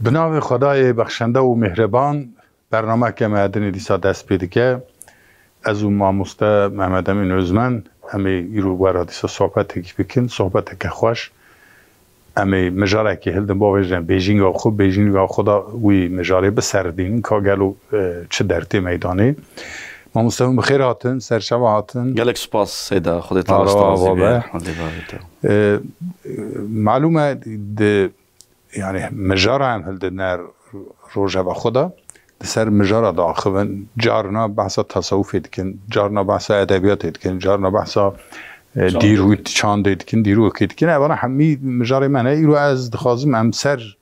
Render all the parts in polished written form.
به نام خدای بخشنده و مهربان. برنامه که معدن دیسا دست پیدا که از اون ماموسته محمد امین روزمن امی ایرو برا دیسا صحبت که بکن، صحبت که خوش امی مجاره که هلدن با وجدن بیجینگ و خود بیجینگ و خدا وی مجاره بسردین که گلو چه درتی میدانه ماموسته بخیر هاتن، سرشب هاتن. گلک سپاس سیدا خودت راستازی معلومه ده يعني مجارة هم هلدنار روجا بخدا سر مجارة داخل جارنا بحثا تصوفي دكن جارنا بحثا ادبيات دكن جارنا بحثا ديرو چاند دكن ديرو كدكن اولا همي مجارة منه ايرو از دخازم هم سر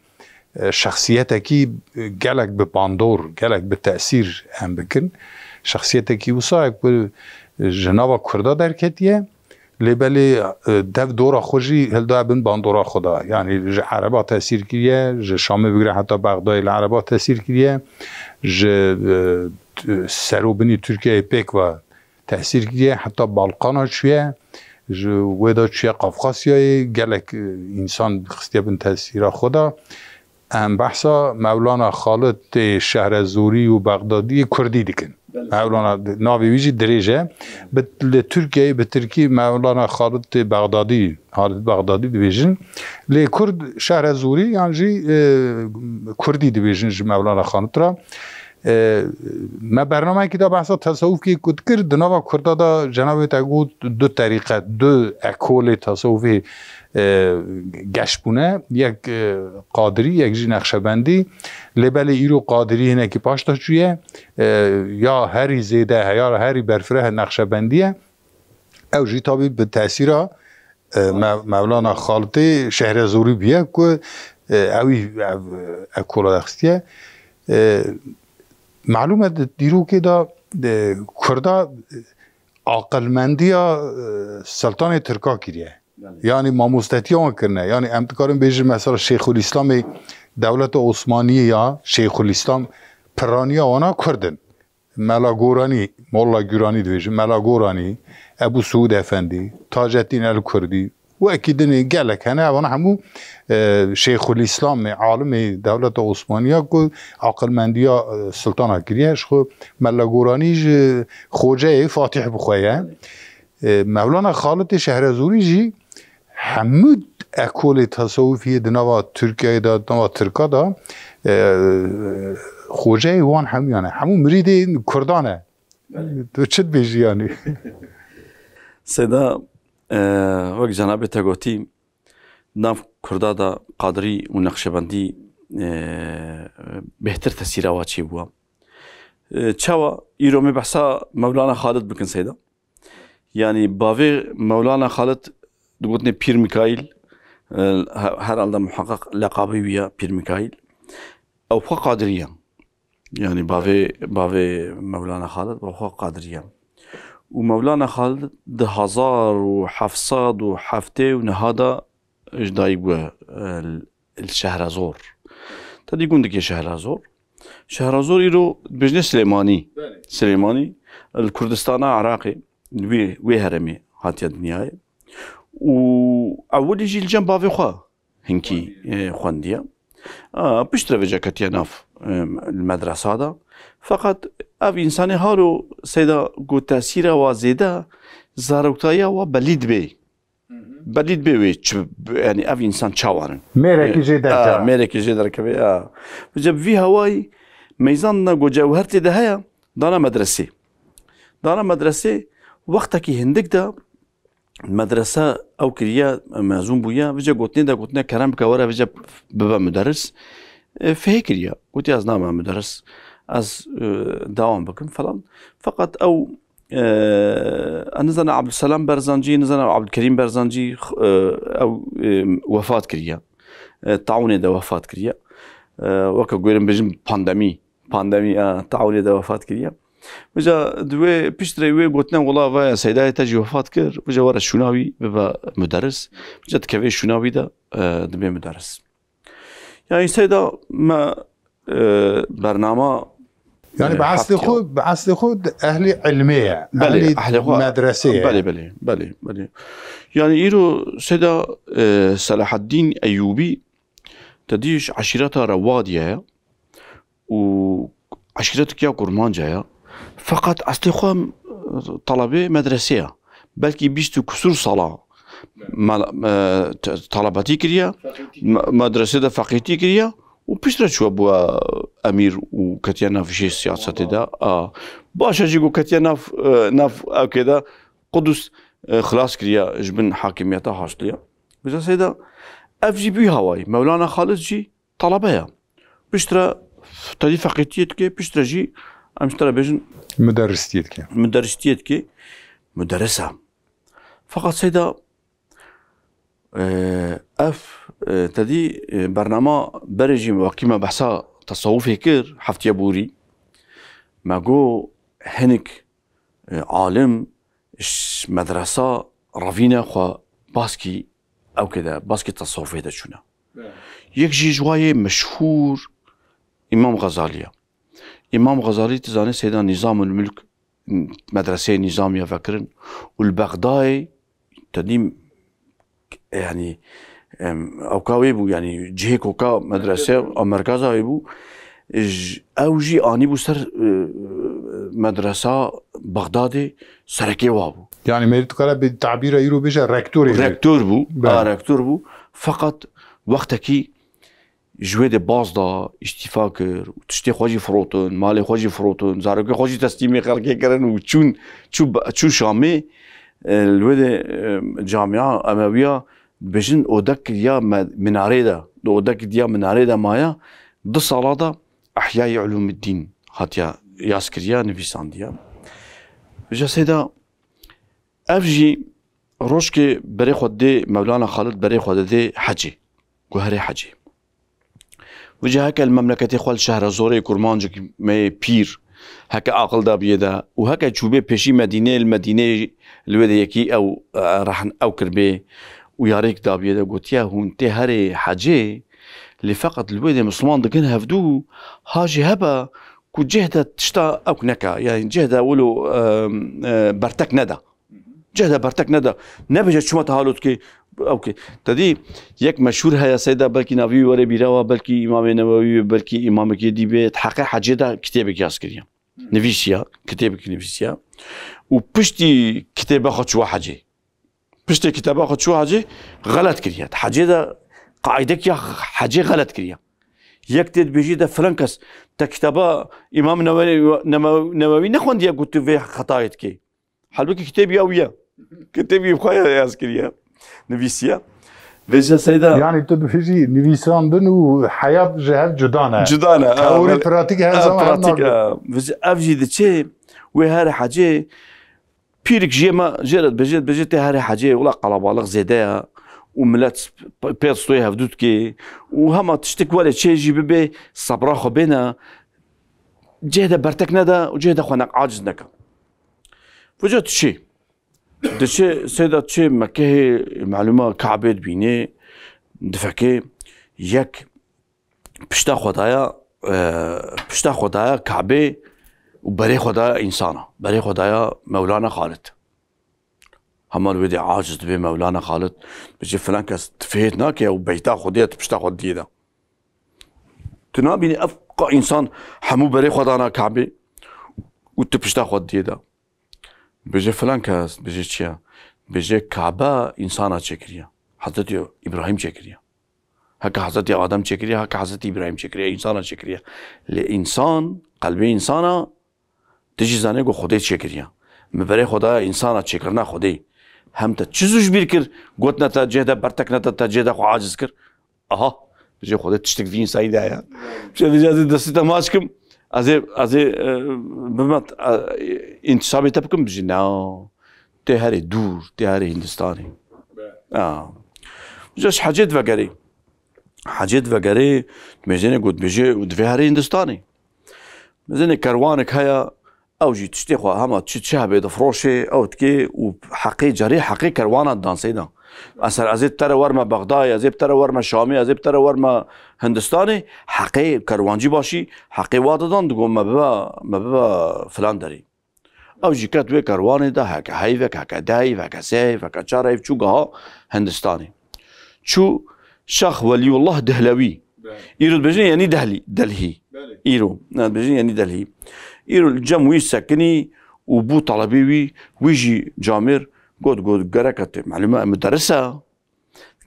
شخصيتكي گلك بباندور گلك بتأثير هم بكن شخصيتكي وصاك بجناب كردا دركتيه لیبلی دو دورا خوشی هلدا بن باندورا خدا یعنی ج عربا تاثیر کریه ج شام بگیره حتی بغداد العربا تاثیر کریه ج سرو بنی ترکیه پیک و تاثیر کریه حتی بالقانا چیه ج ودا چیه قفقاسیای گلک انسان خسته بن تاثیر خدا ام بحثا مولانا خالد شهرزوری و بغدادی کردی دیکن مولانا ناوی ویجی دریجه به ترکیه به ترکی مولانا خالد بغدادی دیویژن لی کرد شهرزوری یعنی کردی دیویژن مولانا خالد را ما برنامه که دا بحثا تصوف که کد کرد ناوا کردا دا جناب تگو دو طریقه دو اکول تصوفی گشبونه یک قادری یک جی نقشبندی لبل ایرو قادری هنه که پاشتا چویه یا هری زیده یا هری برفره نقشبندیه او جی تابی به تأثیر مولانا خالد شهرزوری بیه که اوی اکولا دخستیه معلومه دیرو که دا کردا عاقلمندی سلطان ترکا کریه یعنی ماموستتی هم کرنه یعنی امتکارم بیجه مثلا شیخ الاسلام دولت عثمانی یا شیخ الاسلام پرانی آنا کردن ملا گورانی مولا گورانی دویجه ملا گورانی ابو سعود افندی تاج الدین الکردی و اکیدن گلک هنه وانا همو شیخ الاسلام عالم دولت عثمانی ها عقلمندی ها سلطان ها کریهش خو ملا گورانی خوجه فاتح بخواه مولانا خالد شهرزوری جی همود اکول تصوفی دنوا ترکیه دا دنوا ترکا دا خوجه وان همیانه همون مرید کردانه تو چت بیجی یعنی سیدا وقت جناب تگوتی ناف کردا دا قادری و نقشبندی بهتر تسیره واچی بوا چاوا ایرو می بحثا مولانا خالد بکن سیدا يعني بافي مولانا خالد دوتني بير ميكائيل هر محقق لقبي ويا بير ميكائيل او فوق قادرية يعني بافي مولانا خالد وفوق قادرية ومولانا خالد ده 1707 ونهادا اجدايبوا الشهرزور تدي يقول لك يا شهرزور يرو بجنة سليماني الكردستان عراقي وی هرمی هاتیه دنیای و اولی جیل جنب باوی خواه هنکی خواندیه بشتره وجه کتیه ناف المدرسه دا فقط او انسانی ها رو سیدا گو تاثیر و زیده زاروکتایی و بلید بی يعني او انسان چاوارن میره که جی در کبی جب وی هوای میزان نگو جوهر تیده هیا دانا مدرسه وقتی هندک دا مدرسه او کریا مازون بویا وجا گوتنی کرم بکوره وجا ببا مدرس فهی کریا گوتی از نام مدرس از دوام بکن فلان فقط او نزنا عبد السلام برزنجي نزنا عبد الكريم برزنجي او وفات کریا تعاوني دا وفات کریا وكا گویرم بجم باندمی تعاوني دا وفات کریا وجا دوی پیشتری وی گوتنه والله و سیدای تجی وفات کرد وجا ورا شوناوی ببا مدرس وجا تکوی شوناوی دا دبی مدرس يعني سيدا ما برنامه يعني بعصل خود أهل علمية أهل مدرسية بله يعني إيرو سيدا صلاح الدين أيوبي تديش عشيرتها روادية وعشيرتك يا كرمانجايا فقط أصلي طلبة مدرسية بلكي بيشتو كسور صلاة طلباتي كريا مدرسة فقيتي كريا وبيشترى شو أبو أمير وكتيانا في شيء سياسة دا باشا جيكو كتيانا ناف أو كده قدس خلاص كريا جبن حاكميتها حاصلية بس سيدا أفجي بي هواي مولانا خالد جي طلبايا بيشترى تدي فقيتيتك بيشترى جي أمشترى بيجن مدرستيتك مدرسة فقط سيدا تدي برنامج برجي وقيمة بحثا تصوفي كير حفتي بوري ما جو هنك عالم مدرسة رافينا خو باسكي أو كده باسكي تصوفي ده شونا يكجي جواي مشهور إمام غزالي إمام غزالي تزاني سيدا نظام الملك مدرسة نظامية فكرن والبغداي تدي يعني او كاويبو يعني جهه كوكا مدرسه او مركزها ويبو اوجي اني بو سر مدرسه بغدادي سركي وابو يعني مريت كلا بالتعبير يرو بيجا ريكتور بو ريكتور بو فقط وقتكي جوي دي باز دا اشتفاكر وتشتي خوجي فروتون مالي خوجي فروتون زارك خوجي تستيمي خلقي كرن وتشون تشو شامي الواد جامعه امويه بجن اودك يا مناريدا اودك يا مناريدا مايا دو صلاده احياء علوم الدين هاتيا ياسكريا نفيسانديا جا سيدا افجي روشكي بري خدي مولانا خالد بري خدي حجي قهري حجي وجا هكا المملكه خوال شهر زوري كرمانجك مي بير هكا عقل دا بيدا وهكا تشوبي بيشي المدينه الوادي يكي او راح او كربي وياريك دا بيدا قلت يا هون تي هري حاجي اللي فقط الوادي مسلمان دكن هفدو هاجي هبا كو جهده تشتا او نكا يعني جهده ولو برتك ندى جهده برتك ندى نبجت شو تهالوتكي اوكي تدي يك مشهور هيا سيدا بلكي نبي وري بيراوا بلكي امام نووي بلكي امام كيدي بيت حقا حاجه دا كتابك ياسكريا نفيسيا كتابك نفيسيا وبشتي كتابه خد شو حاجه بشتي كتابه خد شو حاجه غلط كريا حاجه دا قاعدك يا حاجه غلط كريا يكتب بيجي دا فرنكس تا كتابه امام نووي نخوند يا قلت في خطايتك حلبك كتابي اويا كتابي بخايا ياسكريا نفيسيا فيجا سيدا يعني تدفجي نفيساندن وحياة جهات جدانة توري براتيك هذا براتيك فيجا افجي دتشي وهاري حاجة بيرك جيما جرد بجيت هاري حاجة ولا قلبالغ زيداها وملات بيرستوي هفدوتكي وهما تشتك ولا شيء جي ببي صبرا خو بينا جهد برتك ندا وجهد خوانك عاجز نكا فيجا تشي دشي سيدا تشي مكه معلومة كعبت بيني دفكي يك بشتا خدايا كعبة وبري خدايا إنسانة بري خدايا مولانا خالد هما الودي عاجز بي مولانا خالد بجي فلان كاس تفهيتنا كي وبيتا خديت بشتا خديدا تنابيني أفقى إنسان حمو بري خدانا كعبة وتبشتا خديدا بيجي فلان كاس بيجي تشيا بيجي كعبة إنسانة تشكريا حضرتي إبراهيم تشكريا هكا حضرتي آدم تشكريا هكا حضرتي إبراهيم تشكريا إنسانة تشكريا الإنسان قلبي إنسانة تجي زانيكو خدي تشكريا مبري خدا إنسانة تشكرنا خدي هم تشزوج بيركر قوتنا تجهدا برتكنا تجهدا خو عاجز كر بيجي خدي تشتك في إنسان دايا بيجي دستة ماشكم ازي بمت انتصابي تبكم بجنا تهري دور تهري هندستاني جاش حاجات وقري مزينة قد بيجي ودفهري هندستاني مزينة كروانك هيا او جي تشتيخوا هما تشابه دفروشي او تكي وحقي جري حقي كروانا دان سيدا اثر ازيب ترى ورما بغداد ازيب ترى ورما شامي ازيب ترى ورما هندستاني حقي كروانجي باشي حقي واددان تقول ما ببا فلان داري او جي كاتوي كرواني دا هكا هيفك هكا دايف هكا سيف هكا شاريف شو قها هندستاني شو شيخ ولي الله دهلوي إيرو بجن يعني دلهي إيرو بجن يعني دلهي إيرو الجم وي سكني وبو طلبي ويجي جامر قد جركت معلومة مدرسة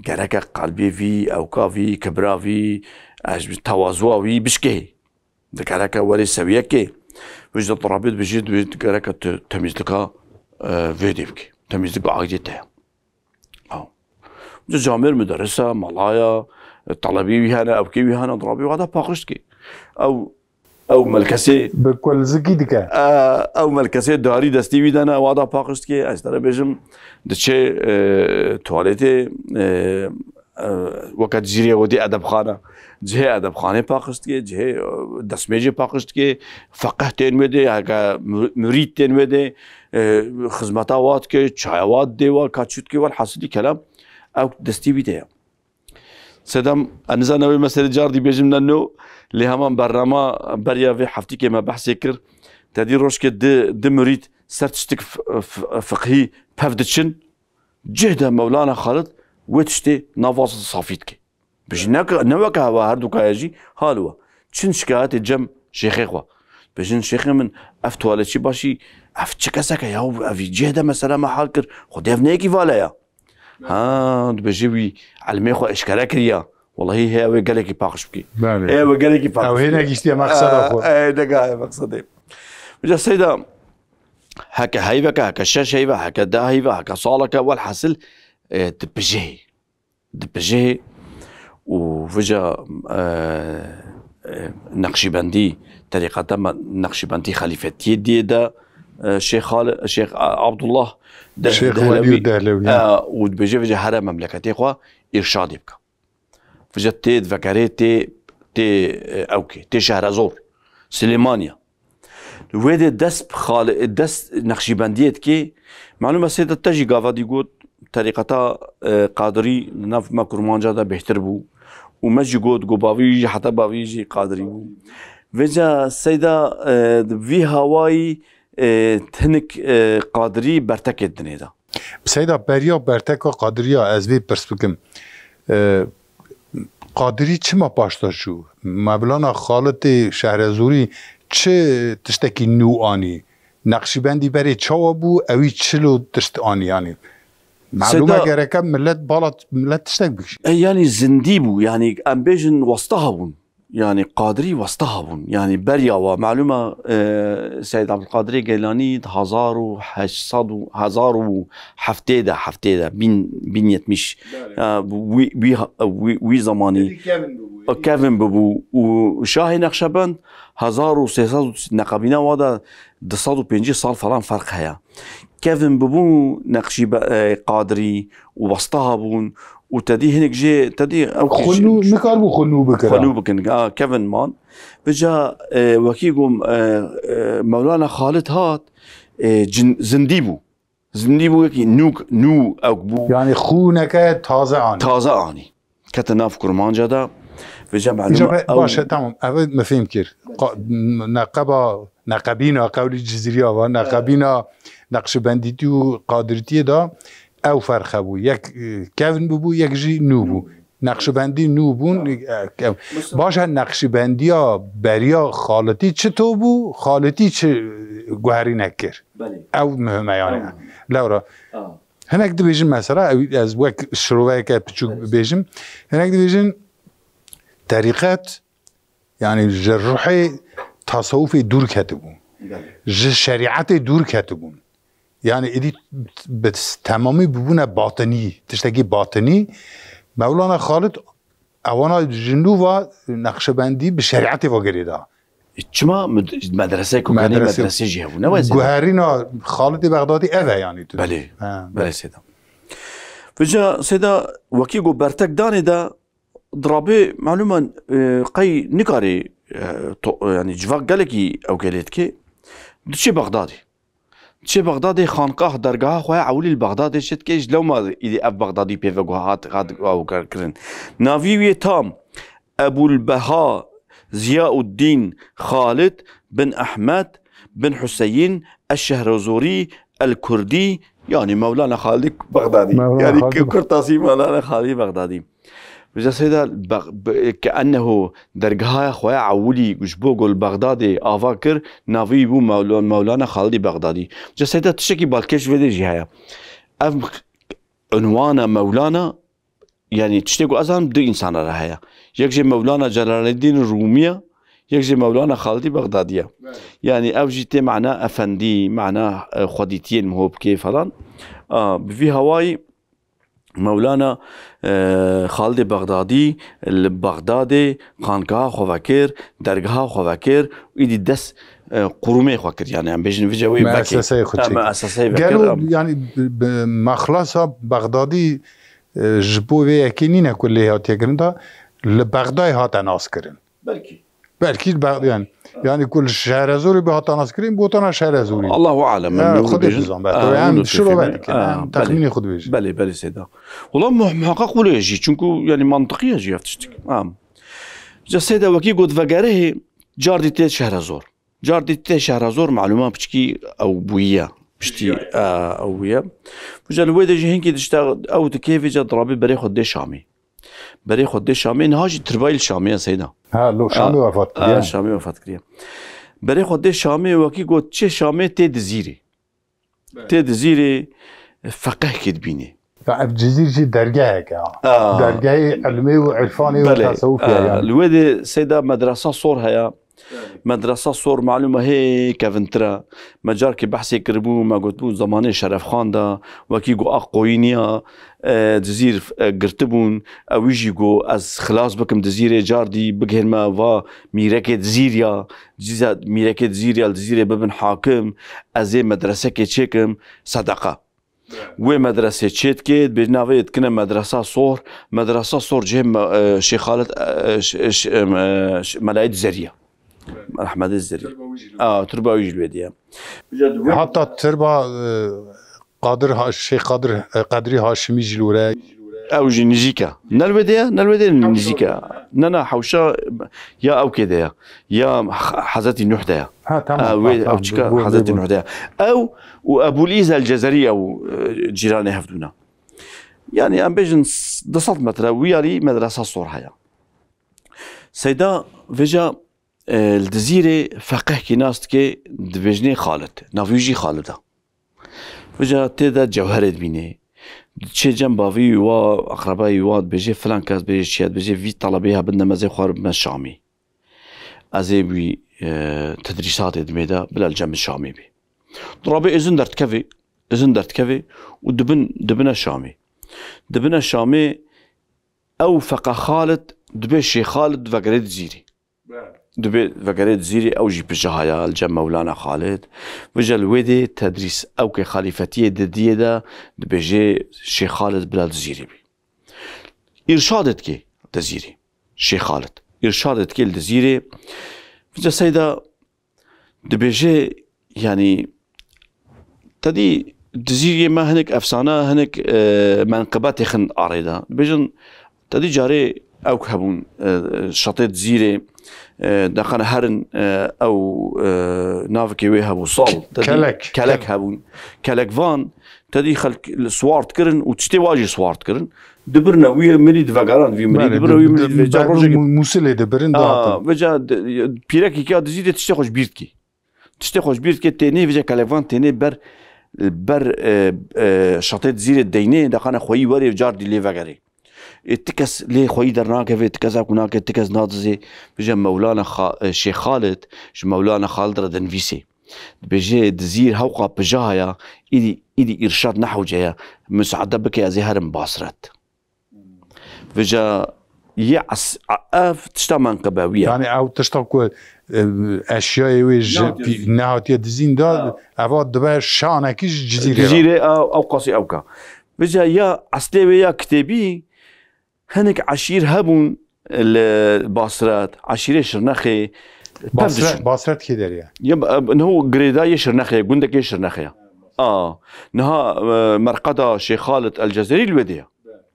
جركة قلبي في أو كافي كبرا في تواضع في بشكي ذكرك ولي سوية كي وجد الطرابيط بجد جركة تميز لك فيديوك تميز لك عقيدتها جامر مدرسة ملايا طلبي هنا أو كي هنا ضربي وهذا باقشتكي أو ملكسي بكل زكيدك أو ملكسي داري دستي بيدنا وهذا باقشتكي أسترى بيجم دشة تواليتي وقت جيري ودي أدب خانة جه أدب خانة باقشتكي جه دسميجي باقشتكي فقه تنمدي هكا مريد تنمدي خدماتوات كي شايوات ديوا كاتشوت كي والحاصلي كلام أو دستي بيدها سدام أنزل نوي مسألة جاردي بيجمنا إنه لهمان برنامج بريا في حفتي كما بحث يكر تدير روش كد مريد سرتشتك فقهي بفدتشن جهدا مولانا خالد وتشتي نافاس صافيتك بيجي نوكا هوا هردو كايجي هالوا تشن شكايات الجم شيخيخوا بيجن شيخ من أفتوالتشي باشي أفتشكسك يا في جهدا مثلا ما حالكر خد يفنيكي فالايا بجيبي علمي خو اشكالها كريا والله هي قال لك باقش بكي هي قال لك باقش او هنا جيتي مقصد اخو اي دقا مقصدي وجا سيدا هكا هيبك هكا الشاش هيبه هكا دا هيبه هكا صالك والحاصل دبجي وفجا نقشبندي طريقة نقشبندي خليفة يدي دا الشيخ عبد الله الشيخ ولي الدهلوي ودبجي فجا هذا مملكتي خوا ارشاد يبقى فجا تي ذكري تي اوكي تي شهرزور سليمانيا ويدي دس نقشبنديت كي معلومه سيده تجي قافا يقول طريقتها قادري نف ما كرمانجا دا بهتر بو ومجي قود قباوي حتى باويجي قادري بو فجا سيده في هواي تنك قادري برتك الدنيا دا سيدا بريا برتك قادريا از بي برسبكم قادري چما پاشتا شو مولانا خالد شهرزوری چه تشتكي نو آني نقشبندی برای چاوا بو اوی چلو تشت آنی يعني معلومه گرکه ملت تشتك بكش يعني زندي بو يعني امبيجن وسطها بون يعني قادري وسطها بون يعني بريا ومعلومه سيد عبد القادر الجيلاني 1800 حفتيدا بين يتمش وي زماني كيفن ببو وشاهي نقشبند 1300 نقابينا وهذا 250 سال فلان فرق هيا كيفن ببو نقشي قادري ووسطها بون وتدي هناك جي تدي خلو مكاربو خلو بكن كيفن مان بجا وكيقوم مولانا خالد هات زنديبو يكي نو او بو يعني خونك تازه اني كتناف كرمانجا دا بجا معلومه باشا تمام ما فهم كير نقبينا قولي الجزيريه ونقبينا نقشبنديتي وقادرتي دا او فرخه بو یک کون بو یک جی نو بو نقشبندی نو بون باشه نقشبندیا بریا خالتی چطور بو خالتی چه گوهری نکر او مهمه یعنی لورا هناك دبيجن مثلا از وك شروعه که بچوك بيجن هناك دبيجن طريقات يعني جرحي تصوفي دور كتبون شريعت دور كتبون يعني إدي بس تمامي ببونه باطني تشتكي باطني مولانا خالد أوانا جنوبا نقشبندي بشريعتي وقريدا چما مدرسه كوكاني مدرسه جهو نوازي جوهرينا خالد بغدادي أذا يعني بله سيدا فجا سيدا وكيقو برتك داني دا ضرابي معلومة قي نكاري يعني جفاق قالكي أو قالتكي دشي بغدادي خانقاه درگاه خواه عولي البغدادي شد كيش لو ما إذا أف بغدادي بيفقوهات غاد أو كرن نافيوي تام أبو البهاء زياء الدين خالد بن أحمد بن حسين الشهرزوري الكردي يعني مولانا خالد بغدادي يعني كرطاسي مولانا خالد بغدادي وجا سيدا كأنه درجها خويا عولي جشبوغ البغدادي آفاكر نافي بو مولانا خالدي بغدادي وجا سيدا تشكي بالكش فيدي جهايا عنوان مولانا يعني تشتكوا أزام دو إنسان رهايا يكجي مولانا جلال الدين الرومية يكجي مولانا خالدي بغدادية يعني أو جيتي معناه أفندي معناه خديتين مهوب كيف فلان بفي هواي مولانا خالدي بغدادي البغدادي خانقاه خوفاكر درگاه خوفاكر ويدي دس قرومي خوكر يعني عم بيجن في جوي مؤسسة مؤسسة قالوا يعني مخلصة بغدادي جبو في كينينا كلها تيجرندا لبغداد هات ناس كرن بلكي يعني كل شهر زوري بهات ناس كرن بوتنا شهر زوري الله اعلم خد الزنبات شو بالك تخميني خد بيجي بلي سيدا والله محقق ولا يجي چونكو يعني منطقيه جي افتشتك جا سيدا وكي قد فقاره جاردي تي شهر زور جاردي تي شهر زور معلومه بشكي او بويه بشتي او ويا وجا الويد جي هنكي تشتغل او كيف جا ضربي بري خد شامي بري خد شامي نهاجي تربايل شامي يا سيدا لو شامي وفات كريا شامي وفات كريا بري خد شامي وكي قد تشي شامي تي دزيري فقه كدبيني الجزيرة جي درجة هيك درجة علمي وعرفاني وتصوفي يعني الويد سيدا مدرسة صور هيا مدرسة صور معلومة هيك فنترا مجار كي بحثي كربو ما قلت بو زماني شرف خان دا وكي قو اقوينيا دزير قرتبون او يجي قو از خلاص بكم دزيري جاردي بقهن ما و ميركي دزيريا جيزا ميركي دزيريا الدزيري ببن حاكم ازي مدرسة كي تشيكم صدقة و مدرسة تشيت كيد بناويت كنا مدرسة صور جهم شيخ خالد ملايد زرية أحمد الزري تربوي الودية حتى تربة قادر الشيخ قادري هاشمي جلورة أو نيجيكا نالودية نيجيكا نانا حوشا يا أو كده يا حزتي النحدة أو تشكا حزتي النحدة أو وأبو ليزا الجزري أو جيراني هفدونا يعني أم بيجن دصت متر ويالي مدرسة صور هيا سيدا فيجا الجزيرة فقه كي ناس كي دبجني خالد نافيجي خالده فجأة تدا جوهرة بيني شيء جنبافي وأقربائي واد بيجي فلان كاس بيجي شياد بيجي في طلبيها بدنا مزي خارب من الشامي أزي بي تدريسات دميدا بلا الجنب الشامي بي ضربي إذن درت كفي ودبنا الشامي أو فقه خالد دبي شي خالد فقريت زيري دبي فقريت زيري أو جي بجهايا الجم مولانا خالد وجا الويدي تدريس أو كي خليفتية ددية دا دبي جي شي خالد بلاد زيري بي إرشادت كي دزيري شي خالد إرشادت كي الدزيري وجا سيدا دبي جي يعني تدي دزيري ما هنك أفسانة هنك منقبات يخن أريدا بيجن تدي جاري أو كهبون شطيت زيري دخل هرن او نافكي ويها بوصال كلك هبون كلك فان تدي خلق سوارت كرن وتشتي واجي سوارت كرن دبرنا ويا مني دفقران في مني دبرنا ويا مني دفقران موسلي دبرن وجا بيركي كا دزيدي تشتي خوش بيرتكي تاني وجا كلك فان تاني بر شطيت زير الديني دخل خوي وري جاردي لي فقري اتكس لي خوي درناك في اتكس هناك اتكس ناضزي بيجي مولانا شيخ خالد مولانا خالد ردنفيسي بيجي دزير هوقا بجايا إيدي إرشاد نحو جايا مساعدة بك يا زهر مباصرت بيجا يعس عقاف تشتا منقباوية يعني أو تشتا أشياء ويج نهاية دزين دا أفاد دبا شانة كيش جزيرة أو قاسي أوكا بيجا يا عسلي يا كتابي هنك عشير هبون الباصرات عشيرة شرنخي باصرات كده يعني يبقى هو قريداي شرنخي قندك شرنخي نها مرقدة شيخ خالد الجزائري الودية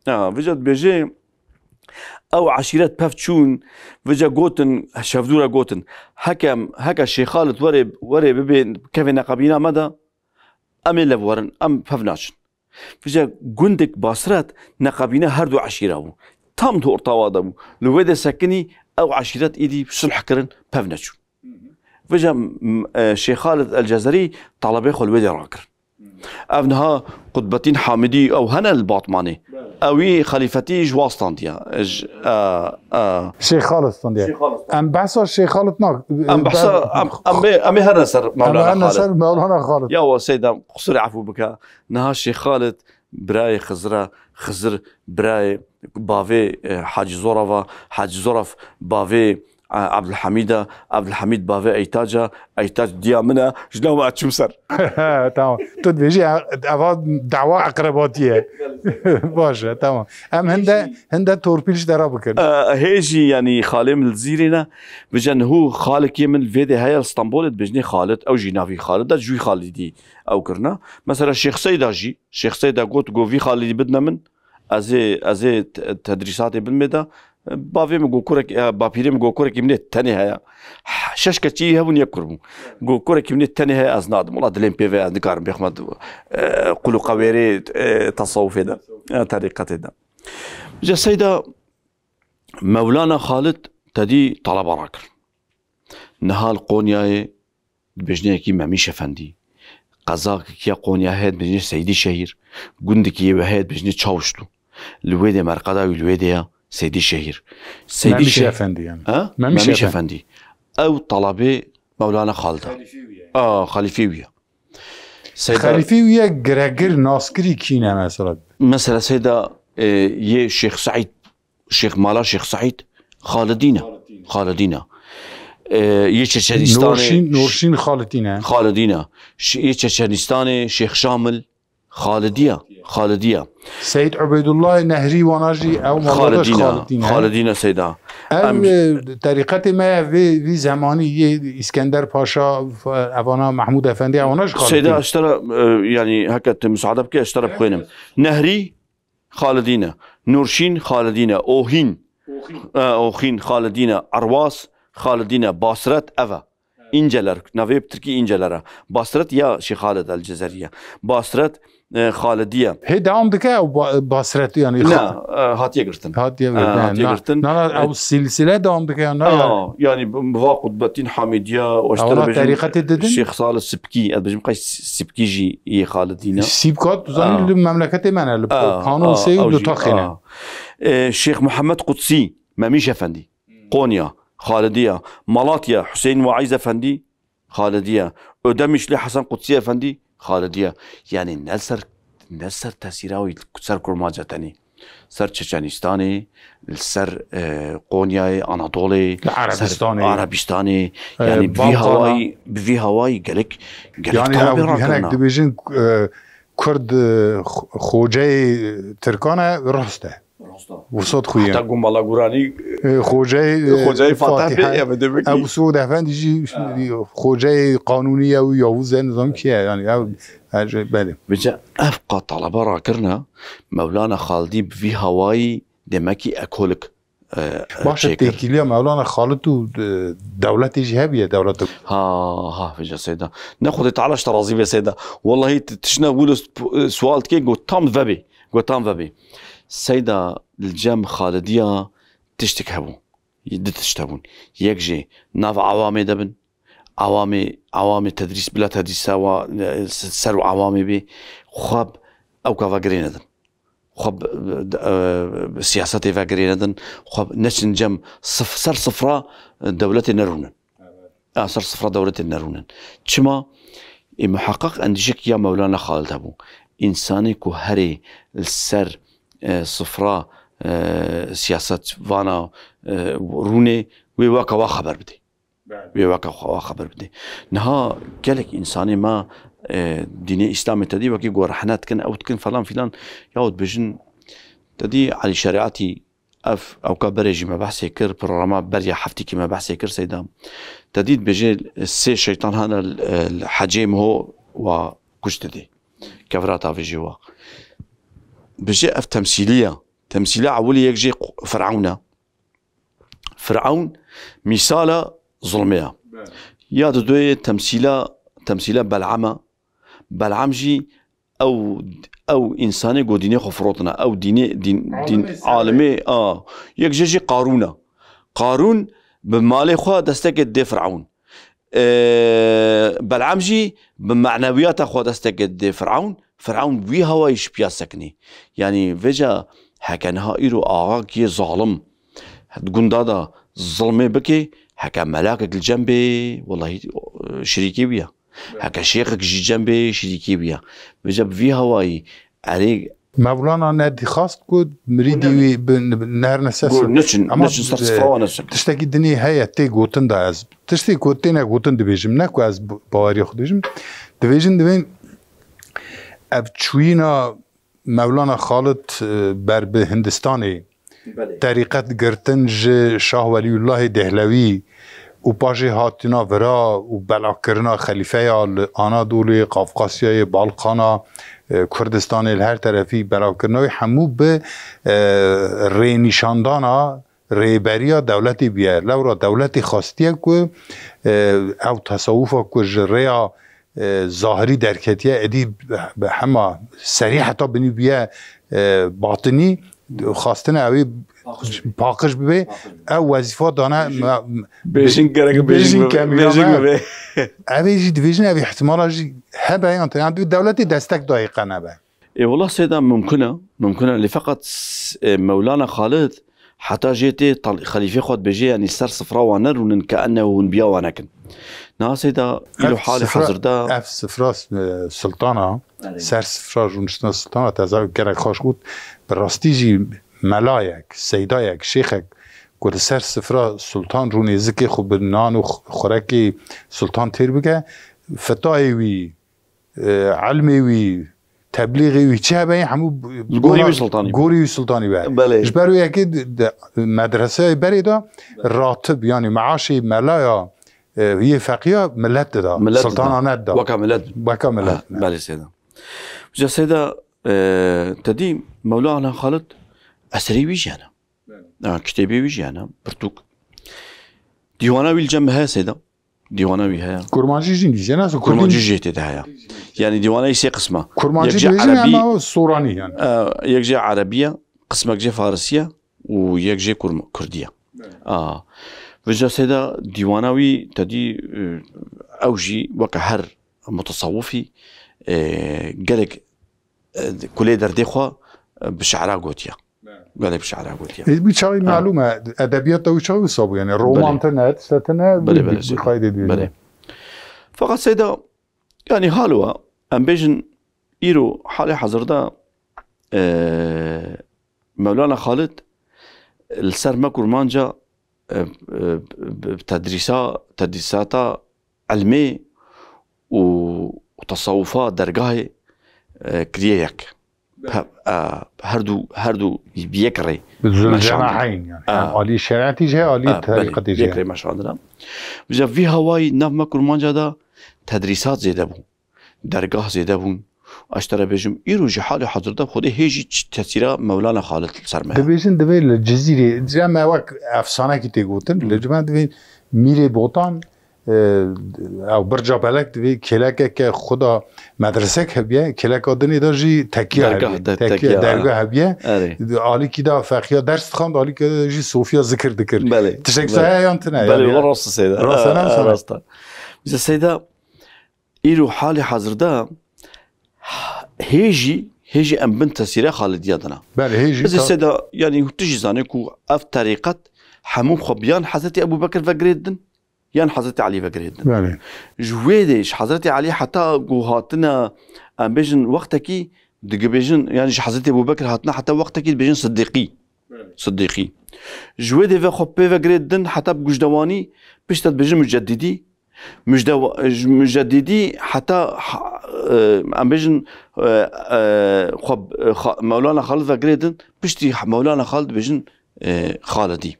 فجأة بيجي او عشيرات بافتشون فجأة قوتن شافدورا قوتن هكا شيخ خالد وري ببين كيف نقابينا مدى امي لفورن ام ففناشن فجأة قندك باصرات نقابينا هردو عشيرة تام دور طوادم لويدا سكني او عشيرات ايدي صلح كرن بفنشو فجا شيخ خالد الجزري طلبي خل ويدا راكر ابنها قطبتين حامدي او هنا الباطماني اوي خليفتي جواستانديا شيخ خالد استنديا ام بحث شيخ خالد ناق ام بحث ام هرنسر مولانا خالد يا سيدة قصري عفو بك نها الشيخ خالد براي خزر براي بافي حاج زورف بافي عبد الحميد بافي ايتاج ديامنا شنو ما تشمسر تمام تدبيجي دعوة اقرباتيه باشه تمام ام هندا توربيلش درا بكن هيجي يعني خالي من الزيرنا بجن هو خالك من فيدي هاي اسطنبول بجني خالد او جينافي خالد دا جوي خالدي او كرنا مثلا الشيخ سيدا قلت جو في خالدي بدنا من ازي تدريساتي بالمدى بافي مگو كورك بابيري مگو كورك من التاني هيا ششكة شيء هون يكرمو جو كورك من التاني هيا أزناد والله دلين بيفي ذكر بيخمد قلو قويري تصوف هذا طريقة هذا جا سيدة مولانا خالد تدي طلب راكر نهال قونياي بجنيه كي ماميش افندي قزاق كي قونيا هاد بجنيه سيدي شهير قندك يوهاد بجنيه تشاوشتو الويدي مرقدا والويدي سيدي الشهير ماميش افندي يعني ماميش افندي او طلبي مولانا خالد خليفيويه خليفيويه جراجر ناسكري كينا مثلا سيدة يه شيخ سعيد شيخ مالا شيخ سعيد خالدينا يه تشرشنستاني نورشين خالدينا يه تشرشنستاني شيخ شامل خالدية سيد عبيد الله نهري وناجي او خالدينا سيدا طريقة ما في زماني اسكندر باشا ابانا محمود افندي اوناش خالدينا سيدا اشترى يعني هكا مساعدة بك اشترى بخوينم نهري خالدينا نورشين خالدينا اوهين خالدينا ارواس خالدينا باسرت افا انجلر نافي بتركي انجلره باسرت يا شيخ خالد الجزريه باسرت خالديه هي داوم دكا او باسرت يعني لا هاتيه قرتن او السلسله داوم دكا يعني بواقد باتين حميديه واشترى طريقه الشيخ صالح السبكي بجمقاش سبكيجي يا خالدينا سيبكات زاني المملكه معنا القانون سي ودوتاخينا الشيخ محمد قدسي ماميش افندي قونيا خالدية مالاتيا حسين وعيز افندي خالدية أدمش لحسن قدسي افندي خالدية يعني نلسر تسيراوي سر كرماجة تاني سر تشيشانستاني سر قونياي أناضولي عربستاني يعني بفي هواي قالك يعني هناك دبيجن كرد خوجي تركانا راسته وصوت خويا حتى قوم الله قراني خوجاي فاتحة يا مدبك ابو سعود افندي جي خوجاي قانونيه ويوزن نظام كيا يعني بالي بجا افقى طلبه راكرنا مولانا خالدي بفي هواي دمكي اكولك باش تيكيليا مولانا خالد دولة جهابية دولة ها في سيدة ناخذ تعالى اشترازي يا سيدة والله تشنا ولو سؤال كي قوتام فابي سيدة الجام خالدية تشتكهبون تشتهبون يكجي ناف عوامي دبن عوامي تدريس بلا تدريس سوا سرو عوامي بي خب او كافا جريندن خب سياساتي فاجريندن خب نشن جم سر صفرا دولة النرونن سر صفرا دولة النرونن شما محقق اندشك يا مولانا خالد ابو انساني كهري السر صفرا سياسات فانا روني ويواكا خبر بدي نها كلك انساني ما ديني اسلامي تدي وكي قرحنات كن او تكن فلان فلان يعود بجن تدي على شريعتي اف او كبرجي ما بحث يكر برنامج بريا حفتي كما بحث يكر سيدام تديد بجي السي شيطان هذا الحجيم هو وكشتدي كفراتا في جوا بجي اف تمثيليه عولي يجي فرعون مثال ظلميه يا دوي تمثيله بلعم جي او انساني قو ديني خفروتنا او دين عالمي يك جيجي قارون بمالي خوا دستك دي فرعون بلعام جي بمعنويات خوا دستك دي فرعون بي هوا يشبيا سكني يعني فيجا هكا ايرو كي ظالم تقول دادا ظلمي بكي هكا ملاكك الجنبي والله شريكي بيا هكا شيخك جي جنبي شريكي بيا بجاب في هواي عليك مولانا نادي خاص كود مريدي بنهر نساس نشن صار صفراوة نسك تشتكي الدنيا هيا تي قوتن دا از تشتكي قوتين قوتن دبيجم ناكو از بواري خديجم دبيجن دبين ابتشوينا مولانا خالد بر به هندستاني طريقة گرتنج شاه ولی الله دهلوی و باجي هاتنا ورا و بلا کرنا خلیفه آنا دولی قفقاسیای بالقانا کردستان هر طرفی بلا کرنای همو به ری نشاندانا ریبریا دولتی بیه لورا دولتی خواستیه که او تصوفا که جریا ظاهری درکتیه ادی همه سریع حتی بنی بیه باطنی خواستن اوی پاکش ببی او وظیفه دانه بیشین کمیرامه اوی جی دیویژن اوی احتمالا جی هبه يعني دولتي دستك دقيقة نبه اي والله سيدا ممكنة اللي فقط مولانا خالد حتى جيتي خليفة خود بيجي يعني سر صفرا ونر ونن كأنه ونبيا ونكن نا سيدا إلو حالي حضر دا اف صفرا سلطانة سر صفرا جونشتنا السلطانة تازاوي كرك خوش قود براستي جي ملايك سيدايك شيخك قد سر صفرا سلطان روني زكي خو بنان و خوراكي سلطان تير بكه فتاي وي علمي وي تبلیغی وی چه باید همو گوری سلطانی باید جبرو یکی مدرسه بریدا راتب یعنی معاشی ملایا هي فقيه ملت دا سلطان ند دا وكا ملت بله سيدا جا سيدا تدي مولانا خالد أسري ويجانا كتابي ويجانا برتوك ديوانا ويلجمها سيدا ديوانا ويها كرمانجي جينا كرمانجي جيتي دهيا يعني ديوانا يسي قسمه كرمانجي عربي صوراني يعني يجي عربيه قسمك جي فارسيه ويجي كرديه وجا سيدا ديواناوي تدي اوجي وكهر متصوفي قالك كل دردي خو بشعرا قوتيا قال بشعرا قوتيا بيشاوي معلومه ادبيات وشاوي صابو يعني رومان تنات ستنا بلي فقط سيدا يعني هالوا ام بيجن ايرو حالي حضر دا مولانا خالد السر مكر مانجا تدريسات علمي وتصوفات درجاه كرياك هردو بيكري بالجماعين يعني علي شريعتي جاي علي طريقتي جاي بيكري ما شاء الله وجا في هواي ناف مكر مانجا دا تدريسات زياده بون درجاه زياده بون اشترى بيجم ايرو جي حالي حضر ده خودي هيجي تاثيره مولانا خالد سرمه دبيجن دبي الجزيره جمع وقت افسانه كي تيغوتن لجمع دبي ميري بوطان او برجا بالك دبي كلاك خدا مدرسه هبيه كلاك ادني داجي تكيه درگاه هبيه عالي كده فقيه درس خوند عالي كده جي صوفيا ذكر تشكسها يانتنا بله راس سيده راسنا بس السيده ايرو حالي حاضر ده هيجي ام بنت سيره خالد يادنا بله هيجي بس السيده يعني تجي زانيكو اف طريقه حموم خبيان حضرتي ابو بكر فقريدن يان حضرتي علي فقريدن بله جويدش حضرتي علي حتى هاتنا ام بيجن وقتكي دقبيجن يعني حضرتي ابو بكر هاتنا حتى وقتكي بيجن صديقي جويدي في خبي فقريدن حتى بجدواني بيشتد بيجن مجددي حتى ام بيجن مولانا خالد فقريدن بيشتي مولانا خالد بيجن خالدي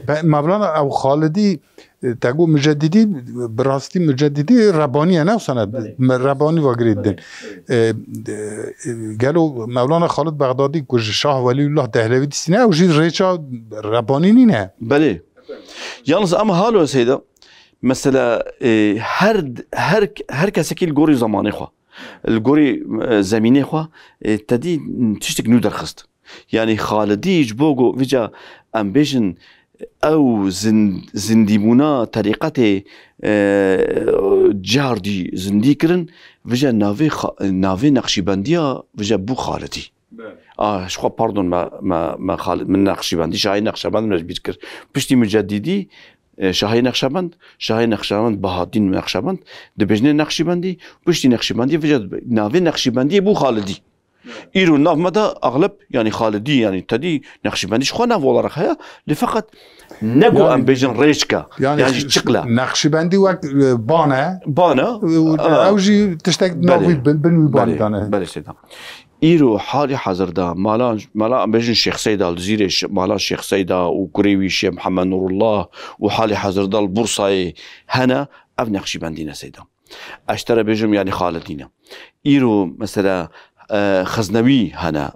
مولانا او خالدي تقول مجددي براستي مجددي رباني انا وسند رباني وقريدن قالوا مولانا خالد بغدادي كوج شاه ولي الله دهلوي دسنا وجي ريشا رباني نينا بلي يالنز اما هالو سيده مثلا هر کسی که گوری زمانی خو الجوري زمینه خوا تدی تشتك نو درخست يعني خالدي جبوغو فيجا امبيشن او زنديبونا طريقته جاردي زنديكرن فيجا نافي نقشبنديا فيجا بو خالدي شخوا باردون ما خالد من نقشبندي شاهي نقشبند مش بيذكر بشتي مجددي شاهي نقشبند بهادين نقشبند دبجنه نقشبندي بشتي نقشبندي فيجا نافي نقشبندي بو خالدي إيرو ناف مدى أغلب يعني خالدي يعني تدي نقشبندي شخوا ناف ولا رخيا لفقط نقو يعني أم بيجن ريشكا يعني شقلة نقشبندي وقت بانا أوجي تشتاق نافي بالبنوي بانا بله سيدا إيرو حالي حاضر دا مالا أم بيجن شيخ سيدا الزيري مالا شيخ سيدا وكريوي شيخ محمد نور الله وحالي حاضر دا البورصة هنا أف نقشبندينا سيدا أشترى بيجم يعني خالدينا إيرو مثلا خزنوي هنا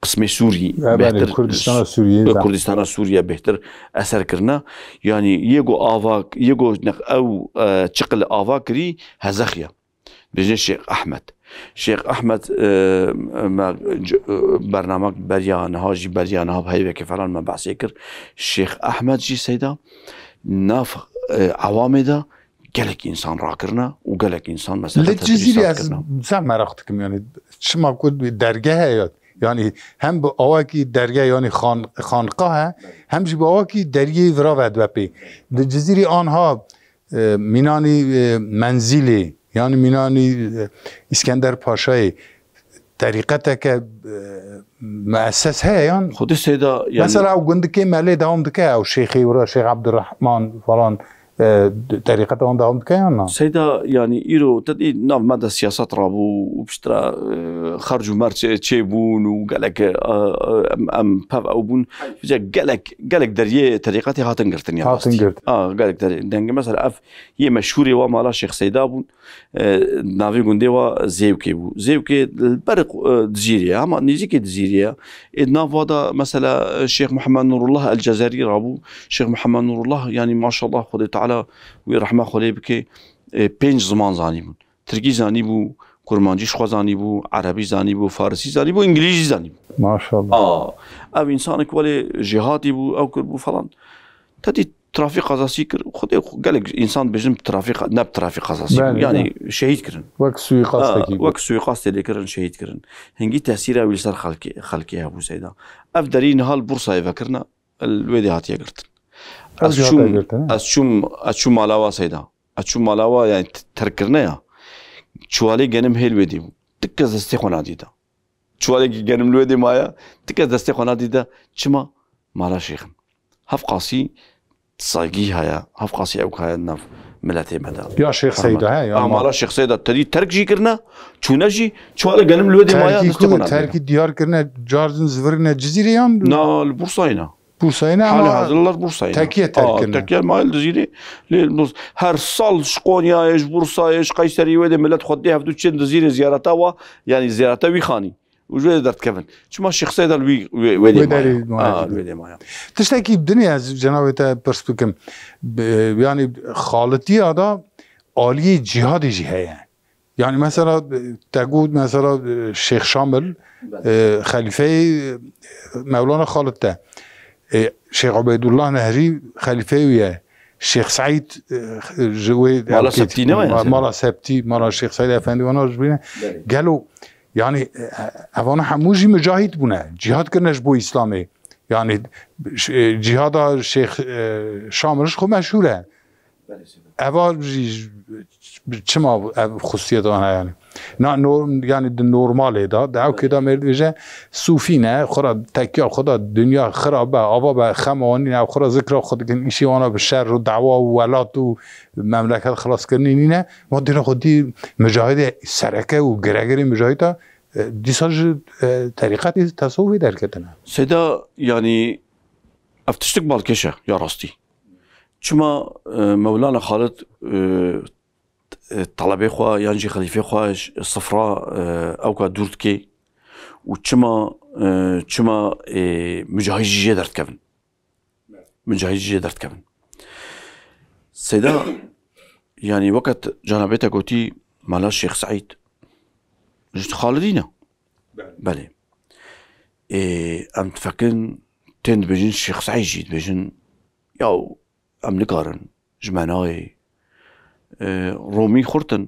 قسم سوري بهتر كردستان السورية كردستان السورية بهتر أثر كرنا يعني يجو آفاك يجو أو شكل آفاكري هزخيا بيجي الشيخ أحمد ما برنامج بريان هاجي بريان هاب هاي كفلان ما بعسكر الشيخ أحمد جي سيدا ناف عوامده قالك انسان راكرنا وقالك انسان مثلا للجزيرة زعما راختكم يعني شما كنت درجة يعني هم بأواكي درجة يعني خانقاه هم جي بأواكي درجة وراود وبي للجزيرة آنها ميناني منزلي يعني ميناني اسكندر باشاي طريقتك مؤسس هي يعني خد السيدة يعني مثلا او قندكي مالي داوم دكا او شيخي ورا شيخ عبد الرحمن فلان طريقتهم داوم دكا سيدة يعني إيرو تدي ناف مدى السياسات رابو وبشترا خرجوا مارت تشيبون وقالك ام باف او بون قالك دريه طريقتي هاتنقرتن يا قالك دريه مثلا اف هي مشهوره ومالا شيخ سيدابون نافي قنديوا زيوكي البرق دزيريا اما نيجيكي دزيريا ناف هذا مثلا الشيخ محمد نور الله الجزائري رابو الشيخ محمد نور الله يعني ما شاء الله خدي تعالى ورحمه خلي بك بينج زمان زاني بو تركي زاني بو كرمانجي شخوا زاني بو عربي زاني بو فارسي زاني بو انجليزي زاني بو ما شاء الله او انسانك ولا جهادي بو او كربو فلان تدي ترافيق قزاسي كر خدي قالك انسان بجم ترافيق ناب ترافيق قزاسي يعني شهيد كرن وكسوي قاستك وكسوي قاستي كرن شهيد كرن هنجي تاثيره ويصير خلقي ابو سيدا افدرين هالبورصه فكرنا الويدي هاتيه قرتن اشوم مالاوا سيدا اشوم مالاوا يعني تركرنا شوالي جنم هيل ودي تكز دستخونا ديدا شوالي جنم الودي مايا تكز دستخونا ديدا شما مالا شيخ هفقاسي تصاقي هيا هفقاسي او هيا نف ملاتي مدا يا شيخ سيدا هاي مالا شيخ سيدا تدي ترك جي كرنا شونجي شوالي جنم الودي مايا دستخونا تركي ديار كرنا جاردن زفرنا جزيريان نا البورصاينا بورصاينا حالي هذا بورصاينا تركيا تركنا تركيا مايل دزيري هر صال شقونيا ايش بورصا ايش قيصري ودي ملت خديها في دوتشين دزيري زيارتها يعني زيارتها ويخاني وجوه درت كفن شما الشيخ سيد ويدي مايا تشتكي بدنيا جنابته برسبكم يعني خالتي هذا عالي جهادي جهه يعني مثلا تقول مثلا الشيخ شامل خليفه مولانا خالته شيخ عبيد الله نهري خليفه وياه الشيخ سعيد جوي مالا سبتي مالا الشيخ سعيد افندي وانا جبينا قالوا يعني اوانا حموجي مجاهد بونا جهاد كرناش بو اسلامي يعني جهاد الشيخ شاملش خو مشهوره اوا چما خصوصیت آنها يعني يعني النورمال ده او كده مرد صوفينه خرا تكيا خدا دنيا خرابه آوا به خمانین او خرا ذکر خود کن ایشی وانا به شر و دعوا و ولات و مملکت خلاص کنی نه ما دینا خودی مجاهد سرکه و گرگری مجاهد دیساج طریقت تصوفی در کتنه سيدا يعني افتشتك بالكشه يا راستي شما مولانا خالد طلبه خوا يانجي خليفه خوا الصفراء او كدورتكي وشما مجاهد جدرت كفن مجاهد جدرت كفن سيدا يعني وقت جنابته قوتي مالا الشيخ سعيد جت خالدينا بله ام تفكرن تند بجن الشيخ سعيد جيت بجن ياو ام نقارن جماناي رومي خورتن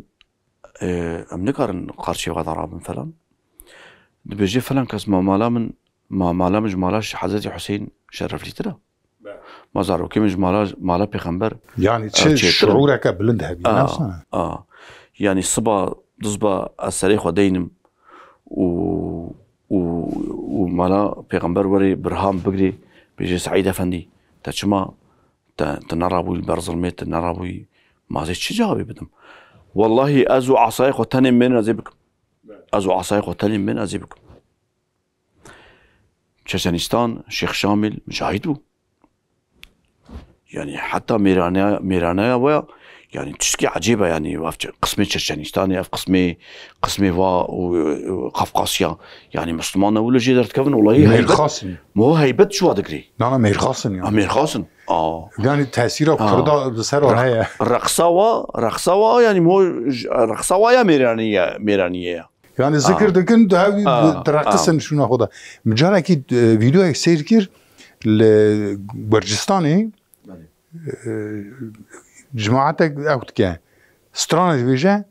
ام نقارن قارشي غضرابن فلان بجي فلان كاس ما مالا مجمالاش حضرت حسين شرف لي ترى ما زارو كي مجمالا بيغمبر يعني شعورك بلندها بنفسها يعني الصبا ضزبا السريخ ودينم ومالا بيغمبر وري برهام بقري بيجي سعيد افندي تشما تنرابوي البرزلمي تنرابوي ما زيت شجابي بدم والله ازو عصايق وتنم من ازيبكم ازو عصايق وتنم من ازيبكم تشيشنستان شيخ شامل مجاهد يعني حتى ميرانايا ويا يعني تشكي عجيبه يعني قسمي تشيشنستان قسمي وقفقاسيا يعني مسلمان ولا جي درت كفن والله مير خاصن مو هيبت شو هذاك لا مير خاصن يعني مير خاصن يعني تاثيره قرضه بسر هي رقصوا يعني مو رقصوا يا ميرانيه يعني ذكر دكن هاوي ترقصن شو ناخذها مجال اكيد فيديو سير كير لبرجستاني جماعتك اوت كان سترانج بيجا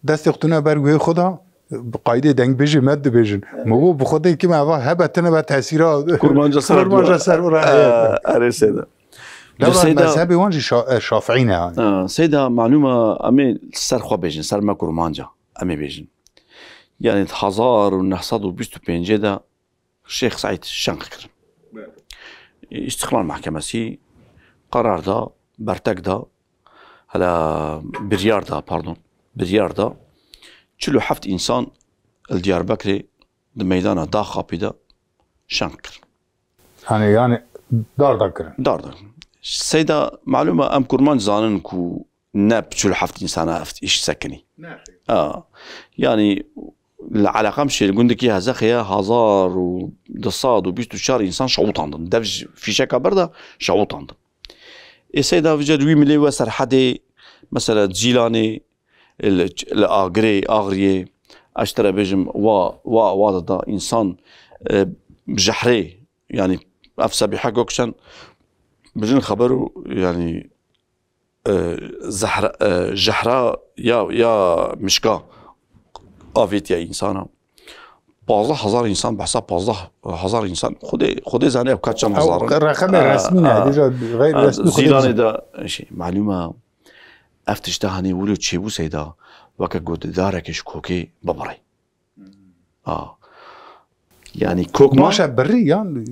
دست اختنا برگوی خدا بقاعده دنگ بيجي مد بيجن مو بخدا كما هبتنا بتاثيره كرمانجا سر اري سيدا مذهبي وانجي شافعينا يعني سيدا معلومه امي سر خو بيجن سر ما كرمانجا امي بيجن يعني 1925 دا الشيخ سعيد شنقر استقلال محكمة قرار دا برتك دا هلا بريار دا چلو حفت انسان الديار بكري ميدانا دا خابي دا شنقر يعني دار سيدا معلومة ام كرمان زانن كو ناب چلو حفت انسان افت ايش سكني يعني العلاقة مش اللي قلنا كيها زخية 1924 إنسان شعوط عندهم دفج في شكا بردة شعوط عندهم السيدة فجد 8 مليون وسر حدي مثلا جيلاني الأغري أشترى بجم واضح إنسان بجحري يعني أفسى بحق وكشن بجن خبره يعني جحراء يا مشكا آفيت يا إنسانا 15000 إنسان بحساب 15000 إنسان خدي زاني بكاتشان هزار رقم رسمي غير رسمي زيلاني دا شيء معلومة أفتش تهاني ولو تشيبو سيدا وكا قد داركش كوكي ببري يعني كوكما ماشا بري يعني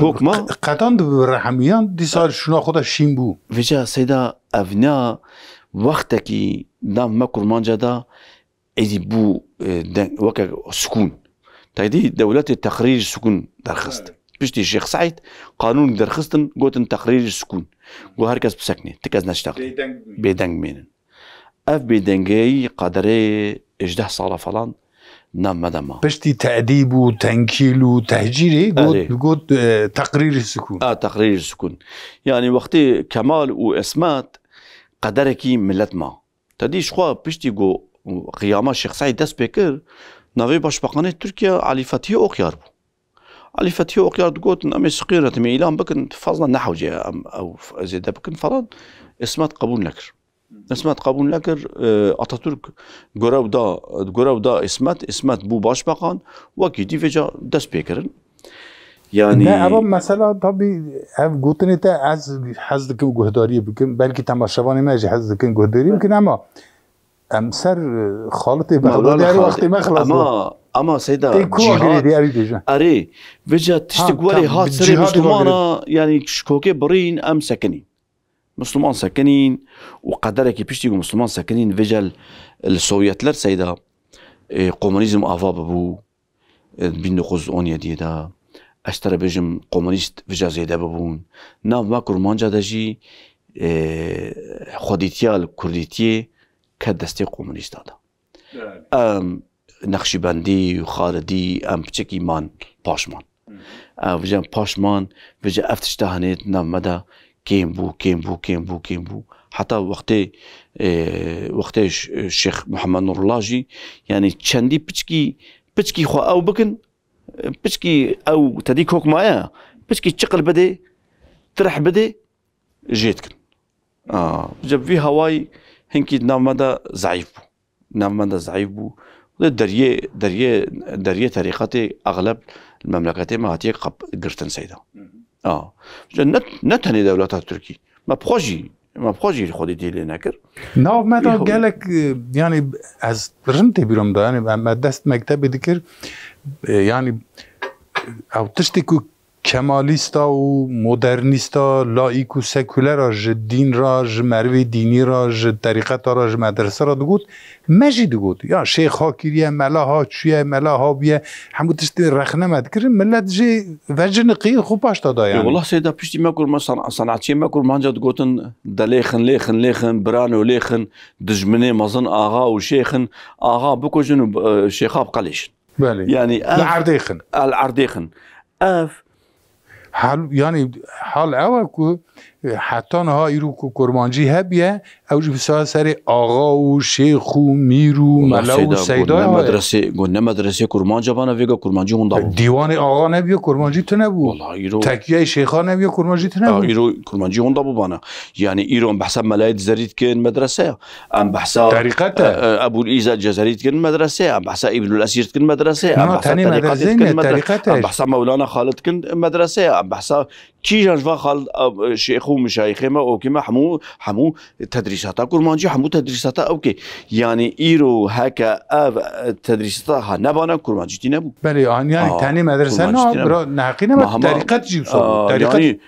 كوكما قطان بالرحميان دي صار شنو خدا شيمبو فيجا سيدا أفنا وقتكي دام ما كرمانجا دا إذا بو وكا سكون تايدي دولة تقرير السكون درخست بشتي الشيخ سعيد قانون درخستن قوتن تقرير السكون قو هركز بسكني تكز نشتغل بيدنج مينن اف بيدنجي قدري 11 صالة فلان نام مدما بشتي تأديب وتنكيل وتهجيري قوت تقرير السكون تقرير السكون يعني وقتي كمال واسمات قدركي ملت ما تدي شخوا بشتي قو قيامة الشيخ سعيد دست بكر ناوي باشباقانة تركيا علي فتحي أوقيار بو علي فتحي أوقيار دقوت أمي صغيرة ميلان بكن فضلا نحو جي أو زيدا بكن فراد اسمات قبول لكر أتاتورك قراو دا اسمات بو باشباقان وكي دي فيجا دست بكرن يعني نه اما مثلا طبي اف قوتني تا از حزدك جهداري بكن بلكي تماشاواني ماجي حزدك جهداري يمكن اما امسر خالتي بغداد وقت ما خلص اما سيدا جهاد اري فيجا تشتقولي هات سري مسلمانا يعني شكوكي برين ام سكنين مسلمان سكنين وقدرك بيشتيقوا مسلمان سكنين فيجا السوفيتلر سيدا كومونيزم افاب بو بين خوز اونيا ديدا اشترى بجم كومونيست فيجا زيدا ببون ناف ما كرمانجا دجي خوديتيال كرديتي كدستي كومونيست هذا نقشبندی و خالدی بچکی مان پاشمان وجا پاشمان وجا افتش تهانیت نام مدا كيم بو حتى وقت الشيخ محمد نور الله جي يعني چندی پچکی خو او بکن پچکی او تدی کوک مایا پچکی چقل بده ترح بده جيتكن جب في هواي هنكي نامدا ضعيف بو دريه طريقتي اغلب المملكات ما هاتي قرتن سيدا نتهني دولتها التركي ما بخوجي خودي دي لناكر ناو ماذا قالك يعني از رنتي بيرم ده يعني ما دست مكتب ذكر يعني او تشتكو کمالیستا و مدرنیستا لایک و سکولر ج دین را ج مروی دینی را ج طریقت را ج مدرسه را دگود مجی دگود یا شیخ ها کریه ملا ها چیه ملا ها بیه همون تشتی رخنه مد کرن ملت جی وجه نقیه خوب باش دادا يعني والله سيدا بشتي ما كل ما صنعتي ما كل ما جد قوتن دليخن برانو ليخن دجمني مظن آغا وشيخن آغا بكو جنو شيخاب قليش يعني العرديخن حال يعني حال اوه حتی نها ایرو که کرمانجی هبیه اوج بسیار سری آقا و شیخ و میر و ملا و سیدا گونه مدرسه کرمانجا بانا ویگا کرمانجی هوندا بود دیوان آقا نبیه کرمانجی تو نبود تکیه شیخا نبیه کرمانجی تو نبود ایرو کرمانجی هوندا بود بانا یعنی ایرو ام بحثا ملاید زرید کن مدرسه ام بحثا طریقته ابو الایزا جزرید کن مدرسه ام بحثا ابن الاسیر کن مدرسه ام بحثا بحثا مولانا خالد کن مدرسه ام بحثا کی جنوا خالد شیخ مشايخ ما اوكي ما حمو تدريساتها كرمانجي حمو تدريساتها اوكي يعني ايرو هكا تدريساتها نبانا كرمانجي تي نبو بله يعني تاني مدرسه نحقينا ما طريقت جيب صوب يعني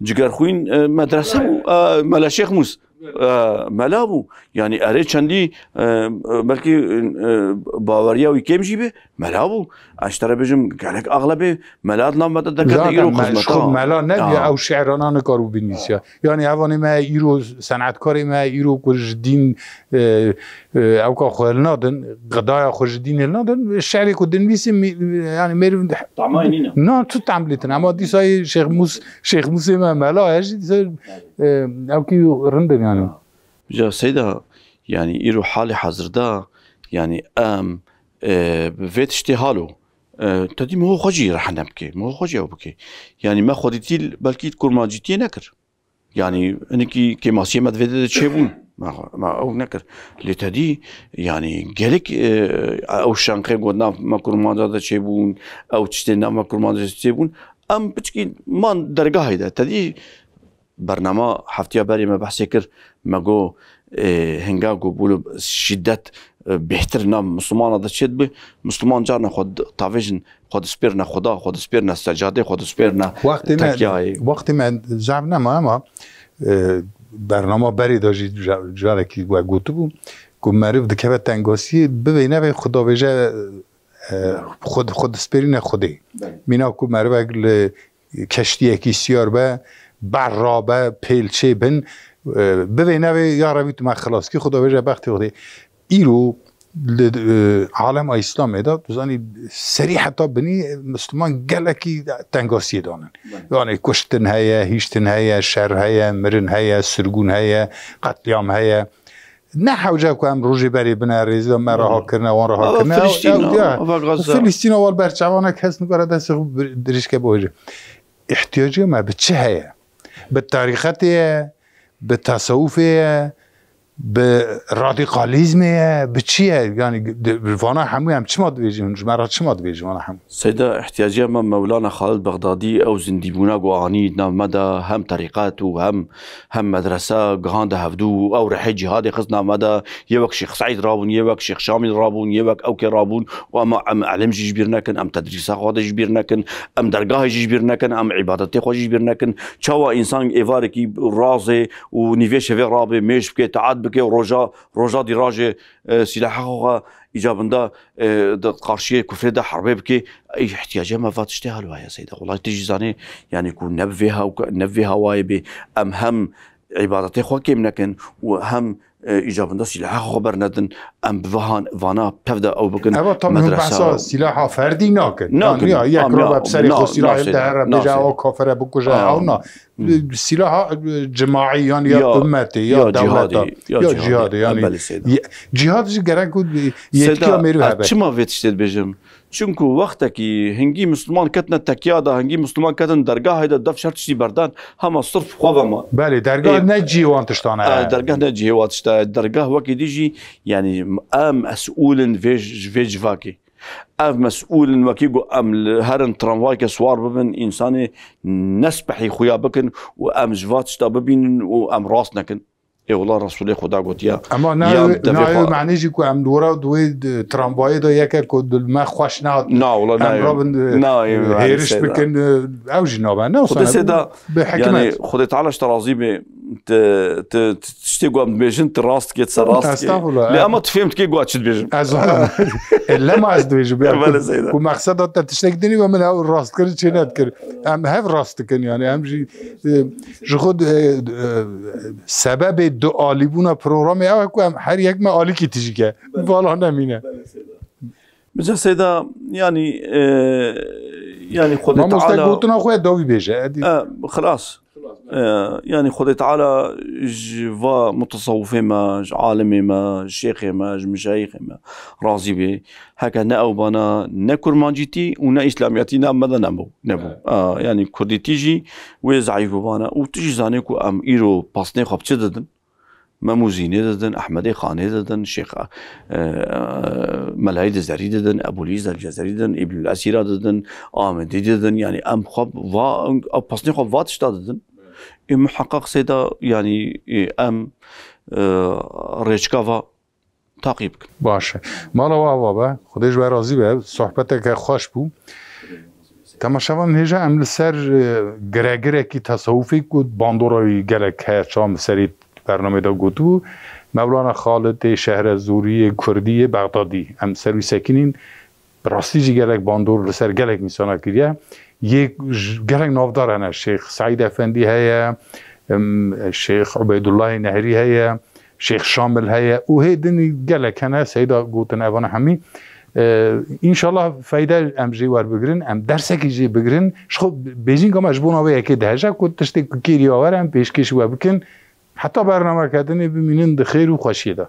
جگرخوين مدرسه ملا شيخ موس ملابو يعني اري چندي بلكي باوريا ويكيم جيبه ملابو اشترى بجم قالك اغلبه ملاد نام بده دكات ايرو خدمتها ملا نبي او شعرانان كارو بنيسيا يعني اواني ما ايرو صنعتكار ما ايرو كجدين او كا خلنادن غدايا خجدين لنادن الشعر كدن بيسم يعني مير طعماينينا نا تو تعملتن اما دي ساي شيخ موسى ما ملا اجي او كي رندن يعني جا سيدا يعني ايرو حالي حاضر دا يعني بفيت اشتهالو تدي ما هو خجي راح نبكي ما هو خجي او بكي يعني ما خديتي بلكي كرمانجيتي نكر يعني انكي كيماسيه ما تفيد تشيبون ما او نكر لتدي يعني قالك او شانقي قلنا ما كرمانجا تشيبون او تشتينا ما كرمانجا تشيبون ام بتشكي ما درجه هيدا تدي برنامه هفتيا بري ما بحث كر ما جو هنگا جو بولو شدة بهتر نام مسلمان هذا شد به مسلمان جارنا خود تاویجن خود سپیرنا خدا خود سپیرنا سجاده خود سپیرنا وقتی ما جابنا ما برنامه بری داشتی جاره کی و گوتو بود که معرف دکه تنگاسی ببینه و خدا وجه خود سپیرنا خودی مینا که معرف اگل کشتی اکی سیار به برابه پیلچه بن ببینه و یا روی تو من خلاص که خدا وجه بختی خودی ایرو عالم اسلام دا دوزانی سریع حتی بنی مسلمان گلکی تنگاسی دانن یعنی کشتن هیا هیشتن هیا شر هیا مرن هیا سرگون هیا قتلیام هیا نه حوجه که هم روژی بری بنا ریزی ما رها کرنه وان رها کرنه فلسطین اول برچوانه کس نکاره دست درش که باشه احتیاجی ما به چه هیا به طریقته به تصوفه به رادیکالیزمه به چیه یعنی وانا همه هم چی ماد بیجیم مرا چی ماد بیجیم وانا هم سيدا احتياجي ما مولانا خالد بغدادي او زنديبونا قواني نام مدى هم طريقات وهم مدرسة قهان هفدو او رحي جهادي خصنا مدى يوك شيخ سعيد رابون يوك شيخ شامل رابون يوك اوكي رابون واما ام علم جبرناكن ام تدريسا خود جبرناكن ام درگاه جبرناكن ام عبادتي خود جبرناكن چاوا انسان ايواركي رازي ونيفيش في رابي مش بكي تعاد بكي روجا دي راجي سلاحه إجابندا قارشية كفر ده حربي بكي أي احتياجها ما فات اشتهالوا يا سيدة والله تيجي زاني يعني يكون نبفيها وايبي أم هم عبادتي خوا كيم نكن وهم إجابندا سلاحها خبر ندن أم بفهان فانا بفدا أو بكن أبا طبعا بحثا سلاحها فردي ناكن يعني يك رابا بسري خو سلاح ده بجا أو كافر بكجا أو نا سلاح جماعی يعني يا امتي يا جهادي يا جهادي يعني جهاد جي گرک یکی امیر و چما ویتشتید بجم چونکو وقتی هنگی مسلمان کتن تکیادا هنگی مسلمان کتن درگاه هیدا دف شرطشتی بردن هم صرف خواه ما بله درگاه نجی وانتشتانه درگاه نجی وانتشتانه درگاه وکی دیجی يعني مسؤول فيج فاكي اف مسؤول وكيجو ام هرن ترامواي كسوار ببن انساني نسبحي خويا بكن وام جفات شتا ببين وام راس نكن اي والله رسول خدا قلت يا اما نايو معنيش يكو ام دورا دوي ترامواي دا يكا كود ما خوش نهاد نا والله نايو هيرش بكن او جنابا نا وصلا يعني خدي تعالى اشترازي تشتي قوام بيجن تراست كي تسراست لا اما تفهمت كي قوات بيجن لا ما ازد بيجن كو مقصد انت تشتك دني ومن هاو الراست كر تشينات كر ام هاف راست كن يعني ام جي جو خود سبب دو عالی بونا پروگرام او کو هر یک ما عالی کی تیجی که والا نمینه بجا سيدا يعني خد تعالى ما مستقبلتنا خويا داوي بيجا خلاص يعني خد تعالى جوا متصوفي ما عالمي ما شيخي ما مشايخ ما راضي به هكا نا بنا نا كرمانجيتي ونا اسلامياتي نا ماذا نبو يعني كردي تيجي ويزعيف بانا وتجي زانيكو ام ايرو باسني خب تشددن ماموزيني ددن احمدي خاني ددن شيخ ملايد الزري ددن ابو ليز الجزري ددن ابن الاسيره ددن آمدي ددن يعني ام خب فا باسني خب فاتش ددن محقق سيدا يعني ام ريشكافا تعقيبك باشه مالا وابا خودش راضی به صحبتك خوش بو تماشاوان هجا ام لسر گرگره کی تصوفی کود باندوراوی گلک ها چام سری برنامه دا گوتو مولانا خالد شهر زوری کردی بغدادی ام سروی سکینین راستی جی گلک باندور لسر گلک میسانا کریه یک گلک نافدار هنه شیخ سعید افندی هیا شیخ عبیدالله نهری هیا شیخ شامل هیا و هی دنی گلک هنه سیدا گوتن اوان همی انشالله فایده ام جی ور بگرین ام درسکی جی بگرین شخو بیجین که مجبون آوه یکی دهجه کد تشتی کیری آورم پیشکش و بکن حتی برنامه کردن ببینین خیر و خوشی ده